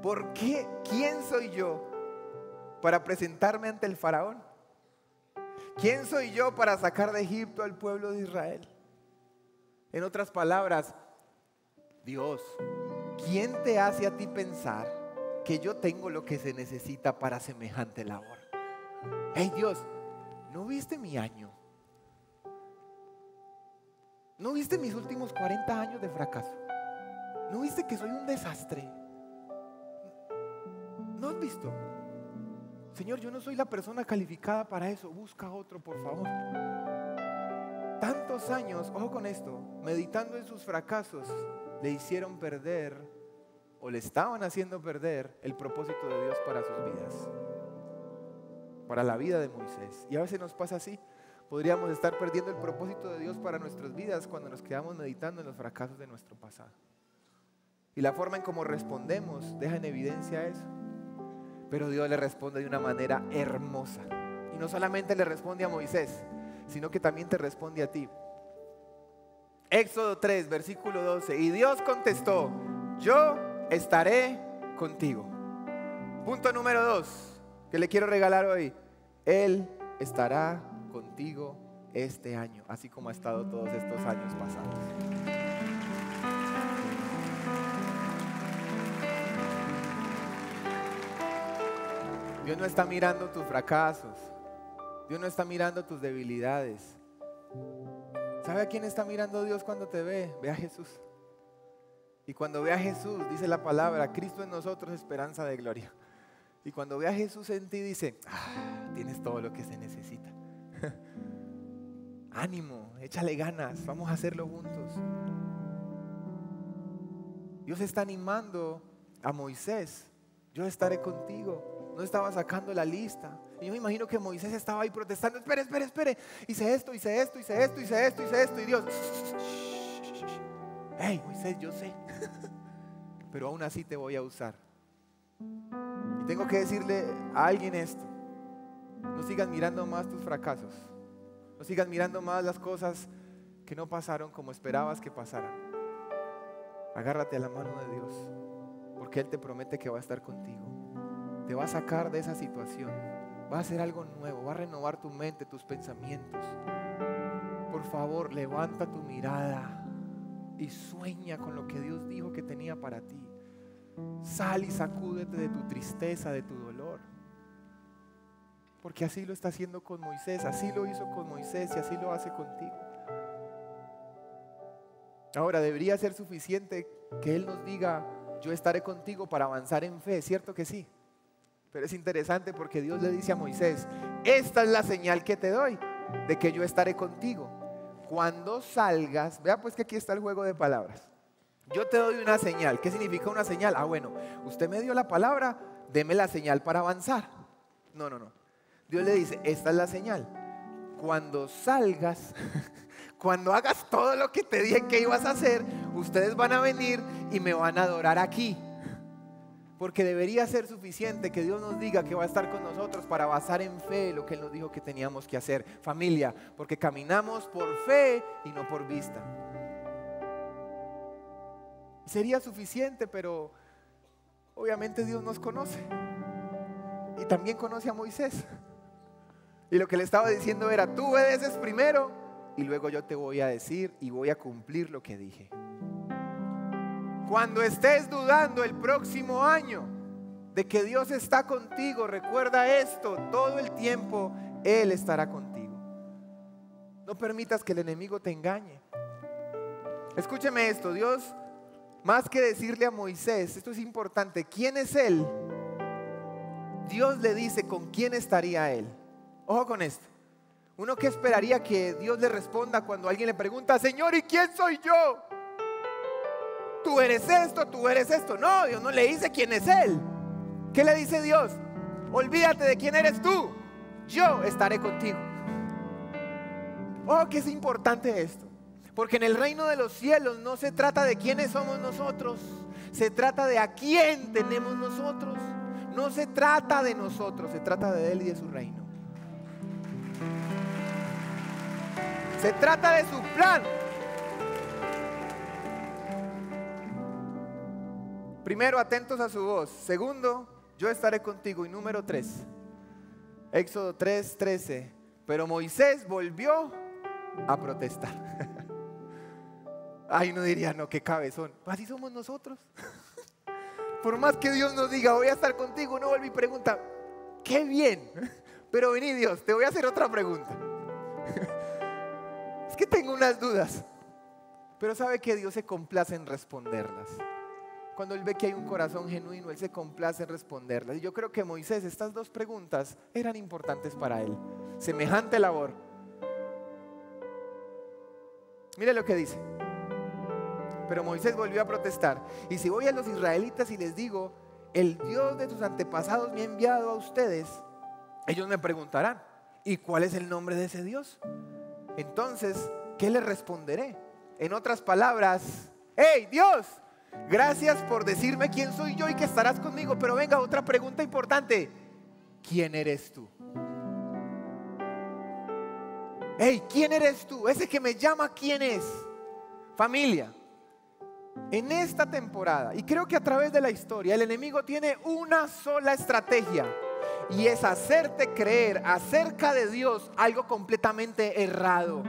Speaker 2: ¿Por qué? ¿Quién soy yo para presentarme ante el faraón? ¿Quién soy yo para sacar de Egipto al pueblo de Israel? En otras palabras, Dios, ¿quién te hace a ti pensar que yo tengo lo que se necesita para semejante labor? Hey Dios, ¿no viste mi año? ¿No viste mis últimos 40 años de fracaso? ¿No viste que soy un desastre? ¿No has visto? Señor, yo no soy la persona calificada para eso. Busca a otro, por favor. Tantos años, ojo con esto, meditando en sus fracasos, le hicieron perder, o le estaban haciendo perder, el propósito de Dios para sus vidas, para la vida de Moisés. Y a veces nos pasa así. Podríamos estar perdiendo el propósito de Dios para nuestras vidas cuando nos quedamos meditando en los fracasos de nuestro pasado. Y la forma en cómo respondemos deja en evidencia eso. Pero Dios le responde de una manera hermosa. Y no solamente le responde a Moisés, sino que también te responde a ti. Éxodo 3, versículo 12. Y Dios contestó: yo estaré contigo. Punto número 2 que le quiero regalar hoy: Él estará contigo este año, así como ha estado todos estos años pasados. Dios no está mirando tus fracasos. Dios no está mirando tus debilidades. ¿Sabe a quién está mirando Dios cuando te ve? Ve a Jesús. Y cuando ve a Jesús, dice la palabra: Cristo en nosotros, esperanza de gloria. Y cuando ve a Jesús en ti, dice: tienes todo lo que se necesita. Ánimo, échale ganas, vamos a hacerlo juntos. Dios está animando a Moisés: yo estaré contigo. No estaba sacando la lista. Y yo me imagino que Moisés estaba ahí protestando: espere. Hice esto. Y Dios: hey, Moisés, yo sé. Pero aún así te voy a usar. Y tengo que decirle a alguien esto: no sigas mirando más tus fracasos. No sigas mirando más las cosas que no pasaron como esperabas que pasaran. Agárrate a la mano de Dios, porque Él te promete que va a estar contigo. Te va a sacar de esa situación, va a hacer algo nuevo, va a renovar tu mente, tus pensamientos. Por favor, levanta tu mirada y sueña con lo que Dios dijo que tenía para ti. Sal y sacúdete de tu tristeza, de tu dolor. Porque así lo está haciendo con Moisés, así lo hizo con Moisés y así lo hace contigo. Ahora, debería ser suficiente que Él nos diga, yo estaré contigo para avanzar en fe, ¿cierto que sí? Pero es interesante porque Dios le dice a Moisés, esta es la señal que te doy, de que yo estaré contigo. Cuando salgas, vea pues que aquí está el juego de palabras. Yo te doy una señal. ¿Qué significa una señal? Ah, bueno, usted me dio la palabra, deme la señal para avanzar. No. Dios le dice, esta es la señal. Cuando salgas, cuando hagas todo lo que te dije que ibas a hacer, ustedes van a venir y me van a adorar aquí. Porque debería ser suficiente que Dios nos diga que va a estar con nosotros para basar en fe lo que Él nos dijo que teníamos que hacer. Familia, porque caminamos por fe y no por vista. Sería suficiente, pero obviamente Dios nos conoce. Y también conoce a Moisés. Y lo que le estaba diciendo era, tú obedeces primero y luego yo te voy a decir y voy a cumplir lo que dije. Cuando estés dudando el próximo año de que Dios está contigo, recuerda esto, todo el tiempo Él estará contigo. No permitas que el enemigo te engañe. Escúcheme esto, Dios, más que decirle a Moisés, esto es importante, ¿quién es Él? Dios le dice con quién estaría Él. Ojo con esto. Uno que esperaría que Dios le responda cuando alguien le pregunta, Señor, ¿y quién soy yo? Tú eres esto, tú eres esto. No, Dios no le dice quién es Él. ¿Qué le dice Dios? Olvídate de quién eres tú. Yo estaré contigo. Oh, que es importante esto. Porque en el reino de los cielos no se trata de quiénes somos nosotros. Se trata de a quién tenemos nosotros. No se trata de nosotros, se trata de Él y de su reino. Se trata de su plan. Primero, atentos a su voz. Segundo, yo estaré contigo. Y número 3, Éxodo 3:13. Pero Moisés volvió a protestar. Ay, uno diría, no, qué cabezón. Así somos nosotros. Por más que Dios nos diga, voy a estar contigo, uno vuelve y pregunta, qué bien. Pero vení, Dios, te voy a hacer otra pregunta. Es que tengo unas dudas. Pero sabe que Dios se complace en responderlas. Cuando Él ve que hay un corazón genuino, Él se complace en responderlas. Y yo creo que Moisés, estas dos preguntas eran importantes para él. Semejante labor. Mire lo que dice. Pero Moisés volvió a protestar. Y si voy a los israelitas y les digo, el Dios de tus antepasados me ha enviado a ustedes, ellos me preguntarán, ¿y cuál es el nombre de ese Dios? Entonces, ¿qué les responderé? En otras palabras, hey Dios, gracias por decirme quién soy yo y que estarás conmigo. Pero venga, otra pregunta importante. ¿Quién eres tú? Hey, ¿quién eres tú? Ese que me llama, ¿quién es? Familia, en esta temporada, y creo que a través de la historia, el enemigo tiene una sola estrategia. Y es hacerte creer acerca de Dios algo completamente errado.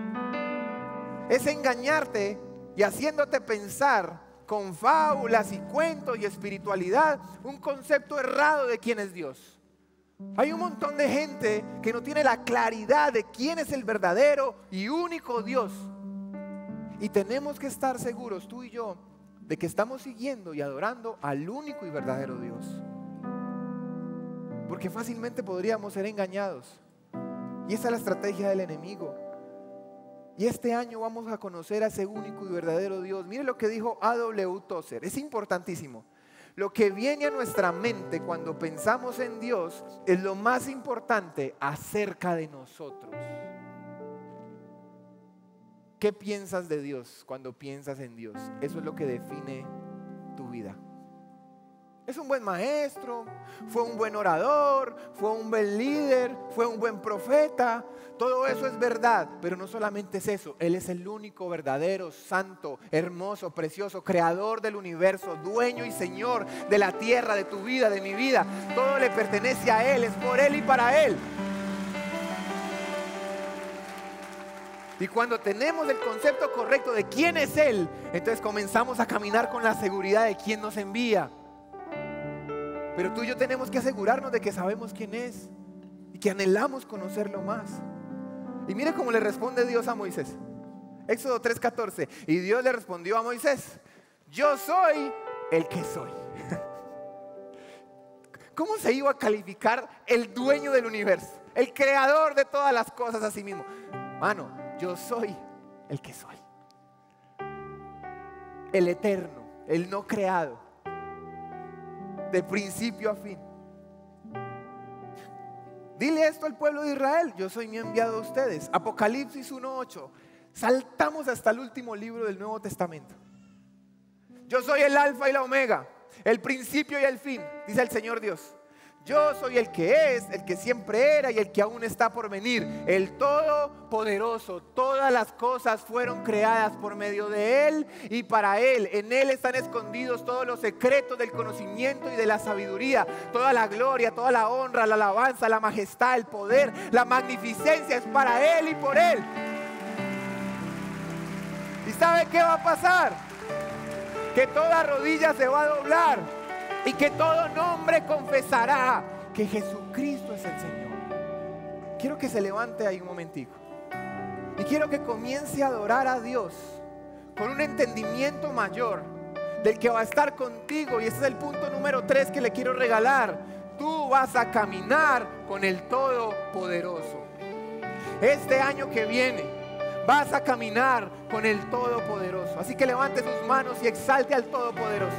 Speaker 2: Es engañarte y haciéndote pensar con fábulas y cuentos y espiritualidad un concepto errado de quién es Dios. Hay un montón de gente que no tiene la claridad de quién es el verdadero y único Dios. Y tenemos que estar seguros, tú y yo, de que estamos siguiendo y adorando al único y verdadero Dios. Porque fácilmente podríamos ser engañados. Y esa es la estrategia del enemigo. Y este año vamos a conocer a ese único y verdadero Dios. Mire lo que dijo A.W. Tozer. Es importantísimo. Lo que viene a nuestra mente cuando pensamos en Dios es lo más importante acerca de nosotros. ¿Qué piensas de Dios cuando piensas en Dios? Eso es lo que define tu vida. Es un buen maestro, fue un buen orador, fue un buen líder, fue un buen profeta. Todo eso es verdad, pero no solamente es eso. Él es el único verdadero, santo, hermoso, precioso, creador del universo, dueño y señor de la tierra, de tu vida, de mi vida. Todo le pertenece a Él, es por Él y para Él. Y cuando tenemos el concepto correcto de quién es Él, entonces comenzamos a caminar con la seguridad de quién nos envía. Pero tú y yo tenemos que asegurarnos de que sabemos quién es y que anhelamos conocerlo más. Y mire cómo le responde Dios a Moisés. Éxodo 3:14. Y Dios le respondió a Moisés: yo soy el que soy. ¿Cómo se iba a calificar el dueño del universo? El creador de todas las cosas a sí mismo. Mano, yo soy el que soy. El eterno, el no creado. De principio a fin. Dile esto al pueblo de Israel: yo soy mi enviado a ustedes. Apocalipsis 1:8. Saltamos hasta el último libro del Nuevo Testamento. Yo soy el alfa y la omega, el principio y el fin, dice el Señor Dios. Yo soy el que es, el que siempre era y el que aún está por venir, el Todopoderoso. Todas las cosas fueron creadas por medio de Él y para Él. En Él están escondidos todos los secretos del conocimiento y de la sabiduría. Toda la gloria, toda la honra, la alabanza, la majestad, el poder, la magnificencia es para Él y por Él. ¿Y sabe qué va a pasar? Que toda rodilla se va a doblar y que todo nombre confesará que Jesucristo es el Señor. Quiero que se levante ahí un momentico y quiero que comience a adorar a Dios con un entendimiento mayor del que va a estar contigo. Y ese es el punto número 3 que le quiero regalar. Tú vas a caminar con el Todopoderoso. Este año que viene vas a caminar con el Todopoderoso. Así que levante sus manos y exalte al Todopoderoso.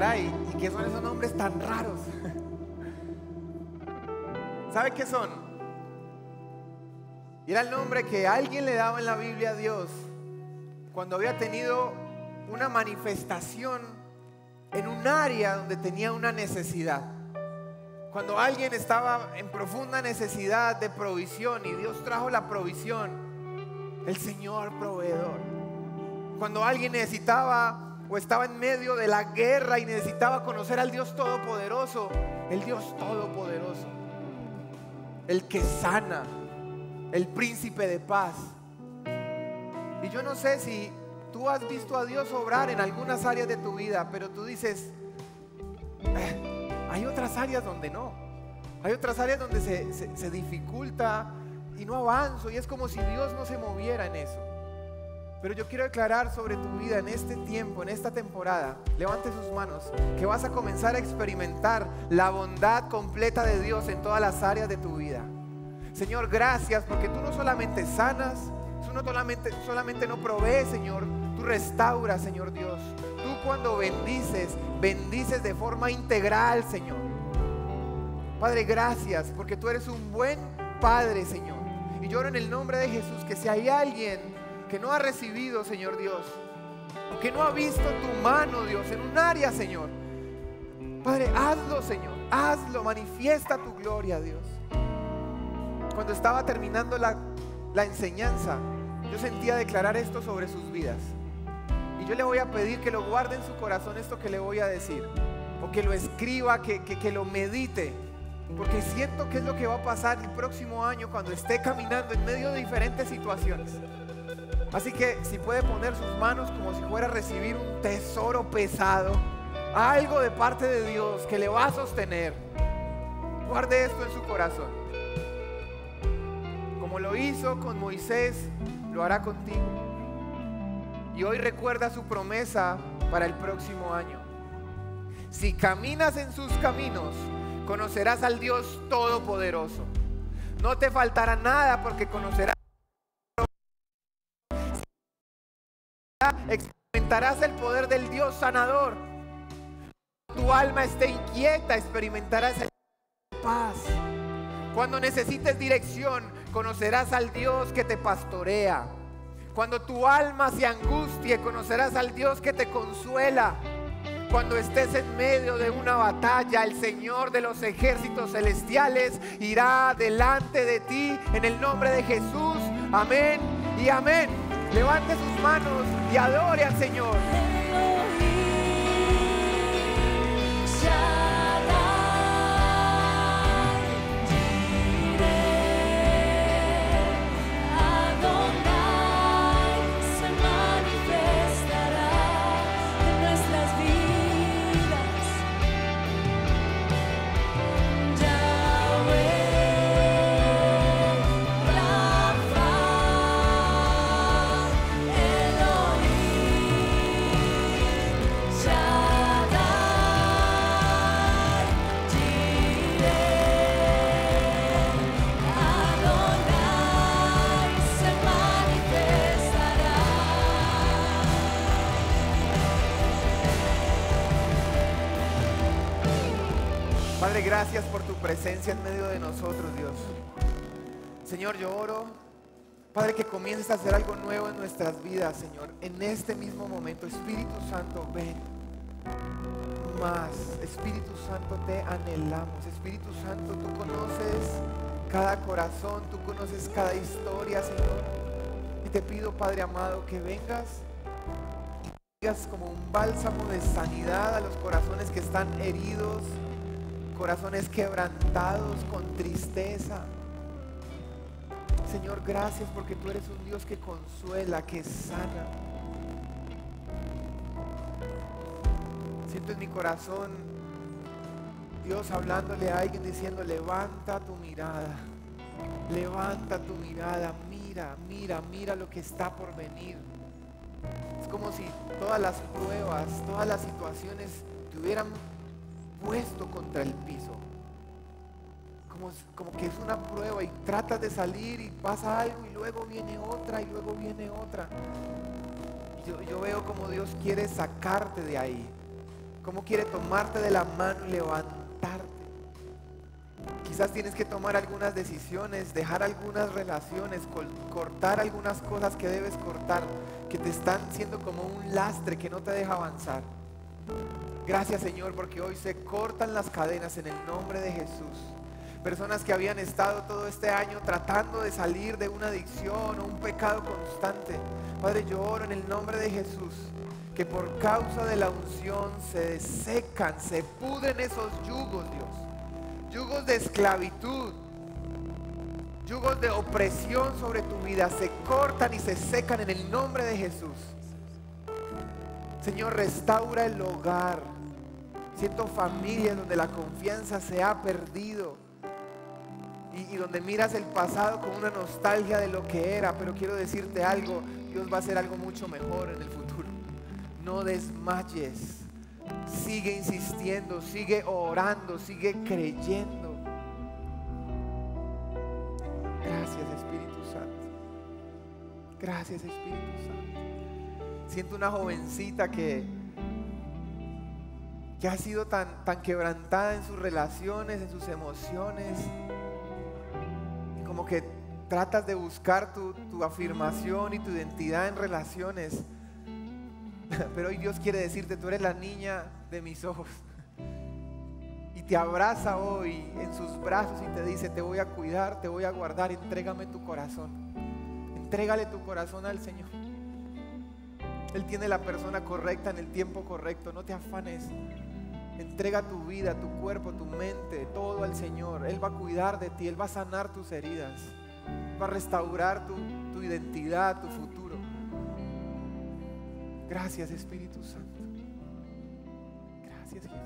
Speaker 2: caray, ¿y qué son esos nombres tan raros? ¿Sabe qué son? Y era el nombre que alguien le daba en la Biblia a Dios cuando había tenido una manifestación en un área donde tenía una necesidad. Cuando alguien estaba en profunda necesidad de provisión y Dios trajo la provisión, el Señor proveedor. Cuando alguien necesitaba o estaba en medio de la guerra y necesitaba conocer al Dios Todopoderoso, el Dios Todopoderoso, el que sana, el príncipe de paz. Y yo no sé si tú has visto a Dios obrar en algunas áreas de tu vida, pero tú dices, hay otras áreas donde no. Hay otras áreas donde se dificulta y no avanzo, y es como si Dios no se moviera en eso. Pero yo quiero declarar sobre tu vida en este tiempo, en esta temporada, levante sus manos, que vas a comenzar a experimentar la bondad completa de Dios en todas las áreas de tu vida. Señor, gracias porque tú no solamente sanas, tú no solamente no provees, Señor, tú restauras, Señor Dios. Tú cuando bendices, bendices de forma integral, Señor. Padre, gracias porque tú eres un buen Padre, Señor. Y yo oro en el nombre de Jesús que si hay alguien que no ha recibido, Señor Dios, o que no ha visto tu mano, Dios, en un área, Señor, Padre, hazlo, Señor, hazlo, manifiesta tu gloria, Dios. Cuando estaba terminando la enseñanza, yo sentía declarar esto sobre sus vidas. Y yo le voy a pedir que lo guarde en su corazón esto que le voy a decir, o que lo escriba, que lo medite, porque siento que es lo que va a pasar el próximo año cuando esté caminando en medio de diferentes situaciones. Así que si puede poner sus manos como si fuera a recibir un tesoro pesado, algo de parte de Dios que le va a sostener, guarde esto en su corazón. Como lo hizo con Moisés, lo hará contigo. Y hoy recuerda su promesa para el próximo año. Si caminas en sus caminos, conocerás al Dios Todopoderoso. No te faltará nada porque conocerás. Experimentarás el poder del Dios sanador. Tu alma esté inquieta, experimentarás el paz. Cuando necesites dirección, conocerás al Dios que te pastorea. Cuando tu alma se angustie, conocerás al Dios que te consuela. Cuando estés en medio de una batalla, el Señor de los ejércitos celestiales irá delante de ti en el nombre de Jesús. Amén y amén. Levante sus manos y adore al Señor. Padre, gracias por tu presencia en medio de nosotros, Dios. Señor, yo oro, Padre, que comiences a hacer algo nuevo en nuestras vidas, Señor. En este mismo momento, Espíritu Santo, ven más. Espíritu Santo, te anhelamos. Espíritu Santo, tú conoces cada corazón, tú conoces cada historia, Señor. Y te pido, Padre amado, que vengas y digas como un bálsamo de sanidad a los corazones que están heridos, corazones quebrantados con tristeza. Señor, gracias porque tú eres un Dios que consuela, que sana. Siento en mi corazón Dios hablándole a alguien diciendo: levanta tu mirada, mira lo que está por venir. Es como si todas las pruebas, todas las situaciones te hubieran puesto contra el piso, como que es una prueba y tratas de salir y pasa algo y luego viene otra y luego viene otra. Yo veo como Dios quiere sacarte de ahí, cómo quiere tomarte de la mano y levantarte. Quizás tienes que tomar algunas decisiones, dejar algunas relaciones, cortar algunas cosas que debes cortar, que te están siendo como un lastre que no te deja avanzar. Gracias, Señor, porque hoy se cortan las cadenas en el nombre de Jesús. Personas que habían estado todo este año tratando de salir de una adicción o un pecado constante. Padre, yo oro en el nombre de Jesús, que por causa de la unción se desecan, se pudren esos yugos, Dios. Yugos de esclavitud, yugos de opresión sobre tu vida, se cortan y se secan en el nombre de Jesús. Señor, restaura el hogar. Siento familias donde la confianza se ha perdido y donde miras el pasado con una nostalgia de lo que era, pero quiero decirte algo, Dios va a hacer algo mucho mejor en el futuro. No desmayes. Sigue insistiendo, sigue orando, sigue creyendo. Gracias, Espíritu Santo. Gracias, Espíritu Santo. Siento una jovencita que ha sido tan quebrantada en sus relaciones, en sus emociones. Y como que tratas de buscar tu afirmación y tu identidad en relaciones. Pero hoy Dios quiere decirte, tú eres la niña de mis ojos. Y te abraza hoy en sus brazos y te dice, te voy a cuidar, te voy a guardar, entrégame tu corazón. Entrégale tu corazón al Señor. Él tiene la persona correcta en el tiempo correcto, no te afanes. Entrega tu vida, tu cuerpo, tu mente, todo al Señor. Él va a cuidar de ti, Él va a sanar tus heridas, va a restaurar tu identidad, tu futuro. Gracias, Espíritu Santo. Gracias, Jesús.